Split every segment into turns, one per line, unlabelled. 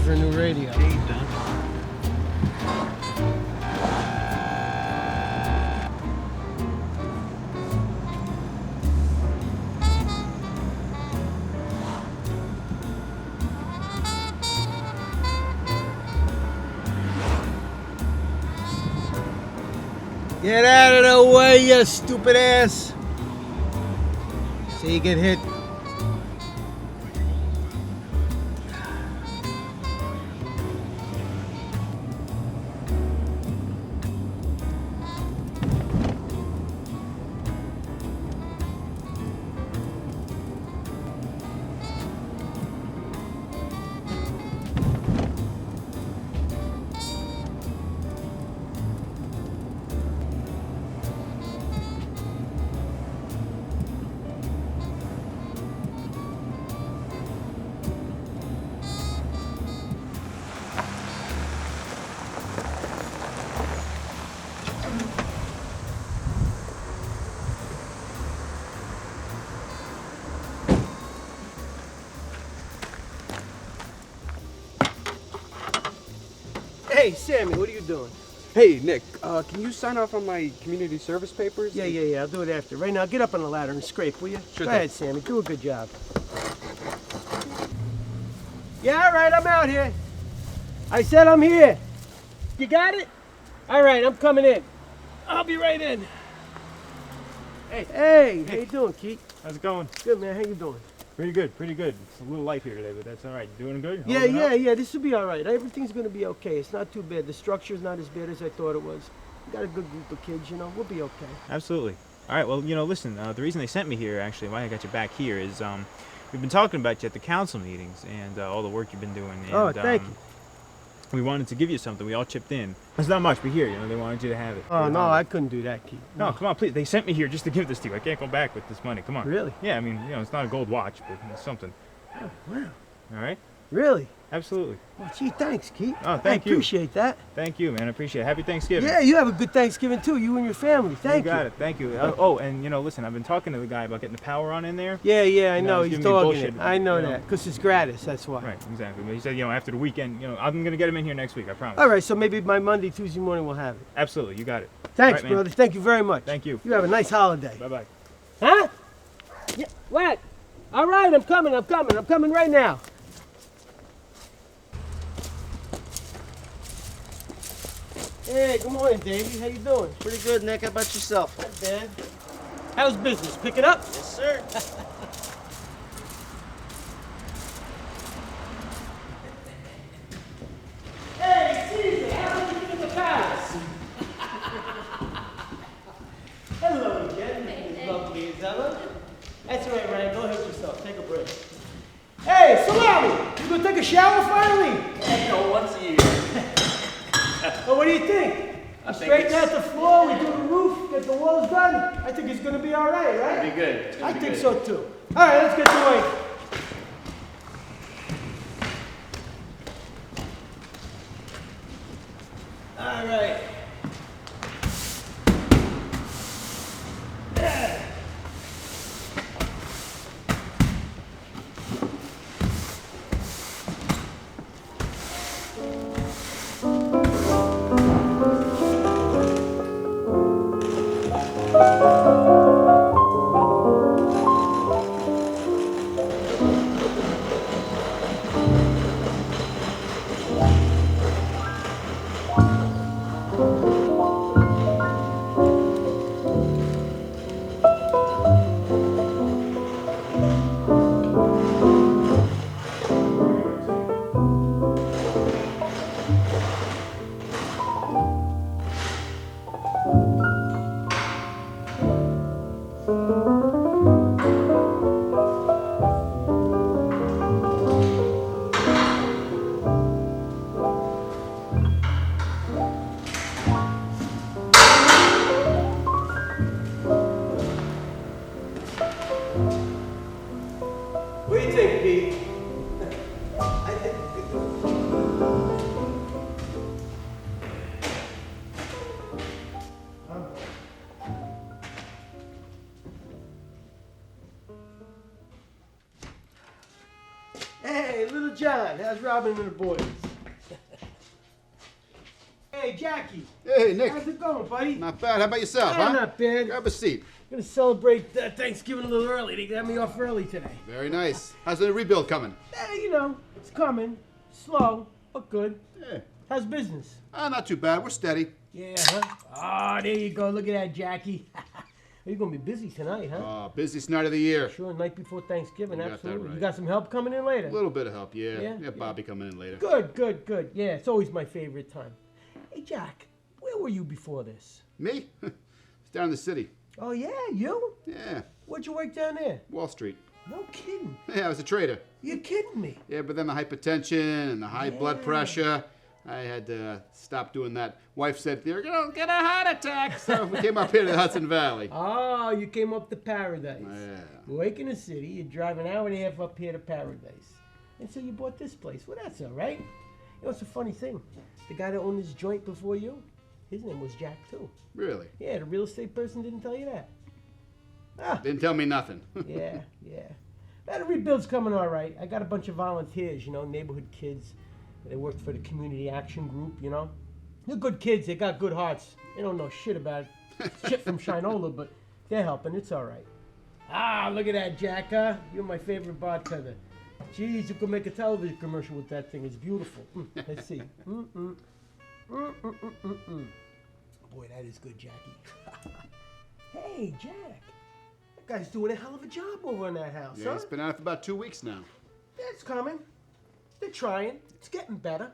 for a new radio. Get out of the way, you stupid ass! So you get hit. Hey, Sammy, what are you doing?
Hey, Nick, can you sign off on my community service papers?
Yeah, I'll do it after. Right now, get up on the ladder and scrape, will you?
Sure
Go
thing.
ahead, Sammy, do a good job. Yeah, all right, I'm out here. I said I'm here. You got it? All right, I'm coming in. I'll be right in. Hey, how you doing, Keith?
How's it going?
Good, man, how you doing?
Pretty good, pretty good. It's a little light here today, but that's all right. Doing good?
Yeah, this will be all right. Everything's going to be okay. It's not too bad. The structure's not as bad as I thought it was. We got a good group of kids, you know. We'll be okay.
Absolutely. All right, well, listen, the reason they sent me here, actually, why I got you back here is we've been talking about you at the council meetings and all the work you've been doing. And,
Thank you.
We wanted to give you something. We all chipped in. It's not much, but here, they wanted you to have it.
Oh, no, I couldn't do that, Keith.
No, come on, please. They sent me here just to give this to you. I can't go back with this money. Come on.
Really?
Yeah, I mean, it's not a gold watch, but it's something.
Oh, wow.
All right?
Really?
Absolutely.
Well, gee, thanks, Keith.
Oh, thank you.
I appreciate that.
Thank you, man. I appreciate it. Happy Thanksgiving.
Yeah, you have a good Thanksgiving, too, you and your family. Thank you.
You got it. Thank you. Oh, and, listen, I've been talking to the guy about getting the power on in there.
Yeah, I know.
he's
He's
giving me
dogging it.
bullshit,
I know that, because it's gratis, that's why.
Right, exactly. But he said, after the weekend, I'm going to get him in here next week, I promise.
All right, so maybe by Monday, Tuesday morning, we'll have it.
Absolutely, you got it.
Thanks,
All right,
brother. Thank you very much.
Thank you.
You have a nice holiday.
Bye-bye.
Huh? Yeah, what? All right, I'm coming right now. Hey, good morning, Davey. How you doing?
Pretty good, Nick. How about yourself?
Not bad. How's business? Pick it up?
Yes, sir.
Hey, Caesar, how did you get in the palace? Hello again, lovely as ever. That's all right, Ryan. Go ahead yourself. Take a break. Hey, Salami! You gonna take a shower finally?
Once a year.
Well, what do you think? We straighten out the floor, we do the roof, get the walls done. I think it's gonna be all right, right?
It'll be good. It's gonna
I
be
think
good.
so too. All right, let's get to work. All right. Little John, how's Robin and the boys? Hey, Jackie.
Hey, Nick.
How's it going, buddy?
Not bad. How about yourself,
Ah,
huh?
not bad.
Grab a seat.
Gonna celebrate Thanksgiving a little early. They got me off early today.
Very nice. How's the rebuild coming?
You know, it's coming. Slow, but good.
Yeah.
How's business?
Not too bad. We're steady.
Yeah, huh? Ah, there you go. Look at that, Jackie. You're gonna be busy tonight, huh?
Busiest night of the year.
Sure, night before Thanksgiving,
You got that
absolutely.
right.
You got some help coming in later?
A little bit of help, yeah.
Yeah?
Yeah, Bobby coming in later.
Good. Yeah, it's always my favorite time. Hey, Jack, where were you before this?
Me? It's down in the city.
Oh, yeah, you?
Yeah,
Where'd you work down there?
Wall Street.
No kidding.
Yeah, I was a trader.
You're kidding me.
Yeah, but then the hypertension and the high blood
Yeah.
pressure, I had to stop doing that. Wife said, you're going to get a heart attack. So we came up here to the Hudson Valley.
Oh, you came up to paradise.
Yeah.
You work in the city, you drive an hour and a half up here to paradise. And so you bought this place. Well, that's all right. You know, it's a funny thing. The guy that owned this joint before you, his name was Jack, too.
Really?
Yeah, the real estate person didn't tell you that. Ah,
Didn't tell me nothing.
yeah. That rebuild's coming all right. I got a bunch of volunteers, you know, neighborhood kids. They work for the community action group, you know. They're good kids. They got good hearts. They don't know shit about shit from Shinola, but they're helping. It's all right. Ah, look at that, Jack, huh? You're my favorite bartender. Jeez, you could make a television commercial with that thing. It's beautiful. Let's see. Boy, that is good, Jackie. Hey, Jack. That guy's doing a hell of a job over in that house,
Yeah,
huh?
it's been out for about 2 weeks now.
It's coming. They're trying. It's getting better.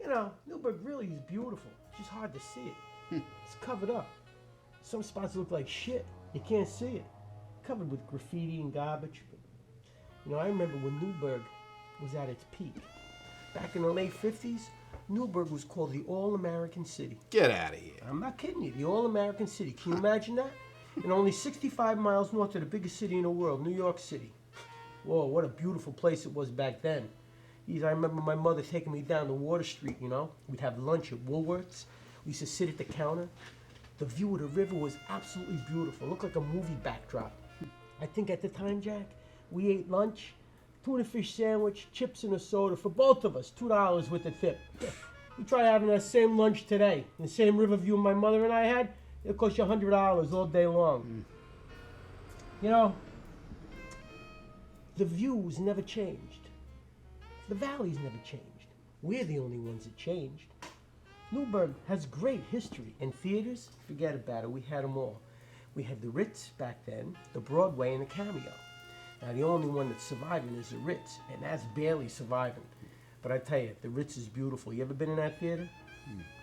You know, Newburgh really is beautiful. It's just hard to see it. It's covered up. Some spots look like shit. You can't see it. Covered with graffiti and garbage. But, you know, I remember when Newburgh was at its peak. Back in the late 50s, Newburgh was called the All-American City.
Get out of here.
I'm not kidding you. The All-American City. Can you imagine that? And only 65 miles north of the biggest city in the world, New York City. Whoa, what a beautiful place it was back then. Geez, I remember my mother taking me down to Water Street, you know. We'd have lunch at Woolworth's. We used to sit at the counter. The view of the river was absolutely beautiful. It looked like a movie backdrop. I think at the time, Jack, we ate lunch, tuna fish sandwich, chips and a soda for both of us, $2 with a tip. We try having that same lunch today, the same river view my mother and I had, it'll cost you $100 all day long. You know, the views never changed. The valleys never changed. We're the only ones that changed. Newburgh has great history, and theaters, forget about it, we had them all. We had the Ritz back then, the Broadway, and the Cameo. Now the only one that's surviving is the Ritz, and that's barely surviving. But I tell you, the Ritz is beautiful. You ever been in that theater?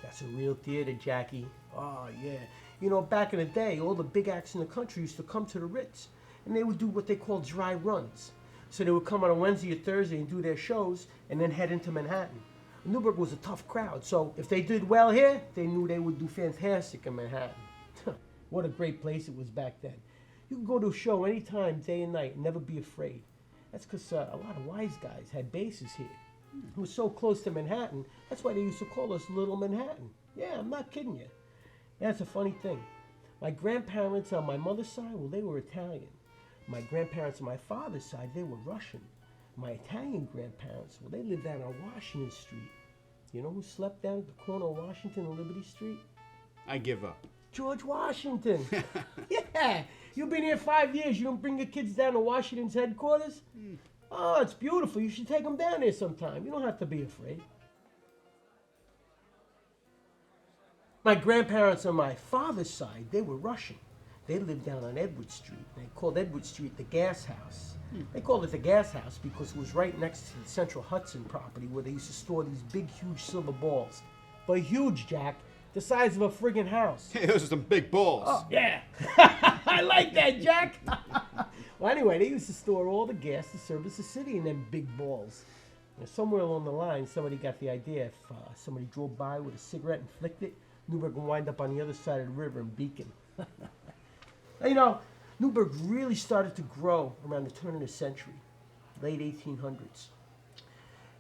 That's a real theater, Jackie. Oh, yeah. You know, back in the day, all the big acts in the country used to come to the Ritz, and they would do what they call dry runs. So they would come on a Wednesday or Thursday and do their shows, and then head into Manhattan. Newburgh was a tough crowd, so if they did well here, they knew they would do fantastic in Manhattan. What a great place it was back then. You could go to a show anytime, day and night, and never be afraid. That's because a lot of wise guys had bases here. It was so close to Manhattan, that's why they used to call us Little Manhattan. Yeah, I'm not kidding you. That's a funny thing. My grandparents on my mother's side, well, they were Italian. My grandparents on my father's side, they were Russian. My Italian grandparents, well, they lived down on Washington Street. You know who slept down at the corner of Washington and Liberty Street?
I give up.
George Washington. Yeah. You've been here 5 years. You don't bring your kids down to Washington's headquarters? Oh, it's beautiful. You should take them down there sometime. You don't have to be afraid. My grandparents on my father's side, they were Russian. They lived down on Edward Street. They called Edward Street the gas house. They called it the gas house because it was right next to the Central Hudson property where they used to store these big, huge silver balls. But huge, Jack. The size of a friggin' house.
Hey, those are some big balls.
Oh, yeah. I like that, Jack. Well, anyway, they used to store all the gas to service the city in them big balls. And somewhere along the line, somebody got the idea if somebody drove by with a cigarette and flicked it, Newburgh would wind up on the other side of the river in Beacon. You know, Newburgh really started to grow around the turn of the century, late 1800s. It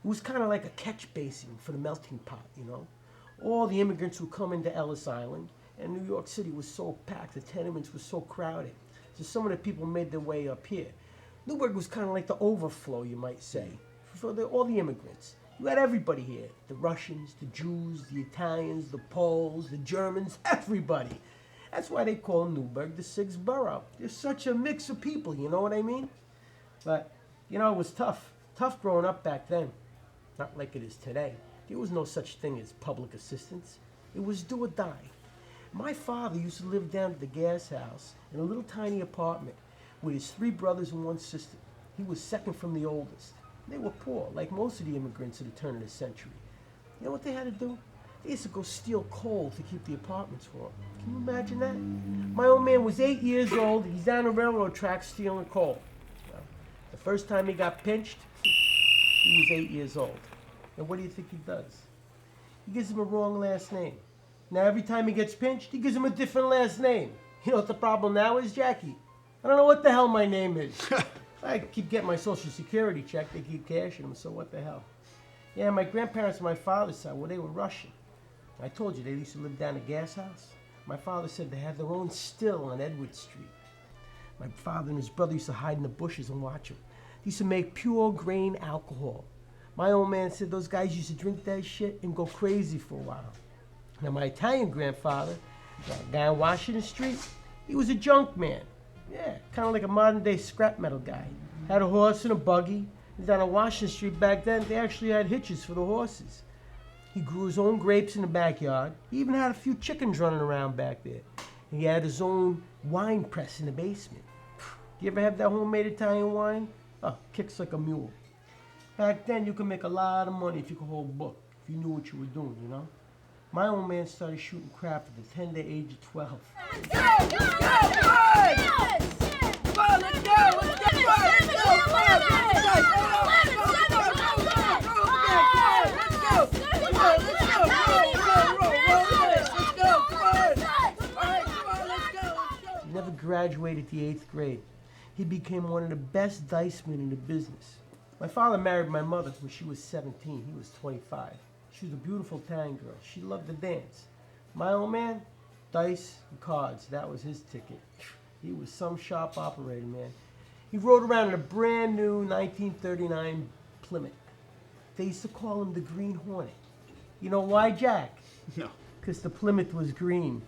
was kind of like a catch basin for the melting pot, you know. All the immigrants would come into Ellis Island, and New York City was so packed, the tenements were so crowded. So some of the people made their way up here. Newburgh was kind of like the overflow, you might say. for all the immigrants. You had everybody here. The Russians, the Jews, the Italians, the Poles, the Germans, everybody. That's why they call Newburgh the Sixth Borough. There's such a mix of people, you know what I mean? But, you know, it was tough. Tough growing up back then. Not like it is today. There was no such thing as public assistance. It was do or die. My father used to live down at the gas house in a little tiny apartment with his 3 brothers and 1 sister. He was second from the oldest. They were poor, like most of the immigrants at the turn of the century. You know what they had to do? They used to go steal coal to keep the apartments warm. Can you imagine that? My old man was 8 years old. He's down the railroad tracks stealing coal. Well, the first time he got pinched, he was 8 years old. And what do you think he does? He gives him a wrong last name. Now every time he gets pinched, he gives him a different last name. You know what the problem now is, Jackie? I don't know what the hell my name is. I keep getting my Social Security check. They keep cashing them, so what the hell? Yeah, my grandparents on my father's side, well, they were Russian. I told you they used to live down a gas house. My father said they had their own still on Edward Street. My father and his brother used to hide in the bushes and watch them. They used to make pure grain alcohol. My old man said those guys used to drink that shit and go crazy for a while. Now, my Italian grandfather, that guy on Washington Street, he was a junk man. Yeah, kind of like a modern-day scrap metal guy. Had a horse and a buggy. And down on Washington Street back then, they actually had hitches for the horses. He grew his own grapes in the backyard. He even had a few chickens running around back there. He had his own wine press in the basement. You ever have that homemade Italian wine? Oh, kicks like a mule. Back then, you could make a lot of money if you could hold a book, if you knew what you were doing, you know? My old man started shooting crap at the tender age of 12. He never graduated the 8th grade. He became one of the best dice men in the business. My father married my mother when she was 17. He was 25. She was a beautiful Italian girl. She loved to dance. My old man, dice and cards. That was his ticket. He was some sharp operator, man. He rode around in a brand new 1939 Plymouth. They used to call him the Green Hornet. You know why, Jack?
No.
Because the Plymouth was green.